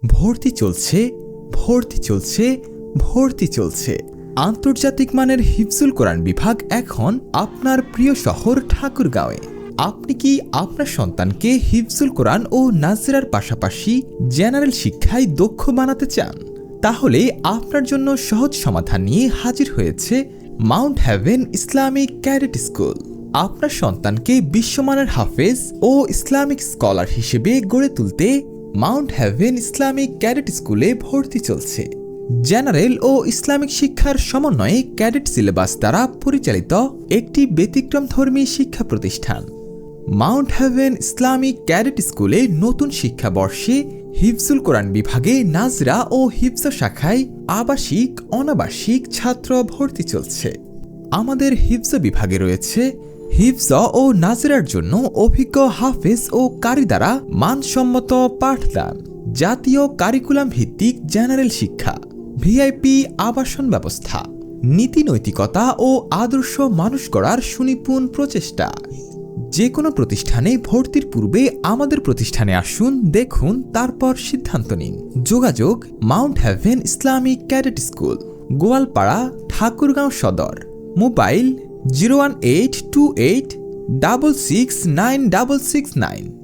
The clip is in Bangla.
ভর্তি চলছে, ভর্তি চলছে, ভর্তি চলছে। আন্তর্জাতিক মানের হিফজুল কোরআন বিভাগ এখন আপনার প্রিয় শহর ঠাকুরগাঁওয়ে। আপনি কি আপনার সন্তানকে হিফজুল কোরআন ও নাজরার পাশাপাশি জেনারেল শিক্ষায় দক্ষ বানাতে চান? তাহলে আপনার জন্য সহজ সমাধান নিয়ে হাজির হয়েছে Mount Haven Islamic Cadet School. আপনার সন্তানকে বিশ্বমানের হাফেজ ও ইসলামিক স্কলার হিসেবে গড়ে তুলতে মাউন্ট হ্যাভেন ইসলামিক ক্যাডেট স্কুলে ভর্তি চলছে। জেনারেল ও ইসলামিক শিক্ষার সমন্বয়ে ক্যাডেট সিলেবাস দ্বারা পরিচালিত একটি ব্যতিক্রমধর্মী শিক্ষা প্রতিষ্ঠান। মাউন্ট হ্যাভেন ইসলামিক ক্যাডেট স্কুলে নতুন শিক্ষাবর্ষে হিফজুল কোরআন বিভাগে নাজরা ও হিফজ শাখায় আবাসিক অনাবাসিক ছাত্র ভর্তি চলছে। আমাদের হিফজ বিভাগে রয়েছে হিফজ ও নাজরার জন্য অভিজ্ঞ হাফেজ ও কারি দ্বারা মানসম্মত পাঠদান, জাতীয় কারিকুলাম ভিত্তিক জেনারেল শিক্ষা, ভিআইপি আবাসন ব্যবস্থা, নীতি নৈতিকতা ও আদর্শ মানুষ গড়ার সুনিপুণ প্রচেষ্টা। যে কোনো প্রতিষ্ঠানে ভর্তির পূর্বে আমাদের প্রতিষ্ঠানে আসুন, দেখুন, তারপর সিদ্ধান্ত নিন। যোগাযোগ Mount Haven Islamic Cadet School, Goalpara, Thakurgaon Sadar. Mobile 01828 669 669।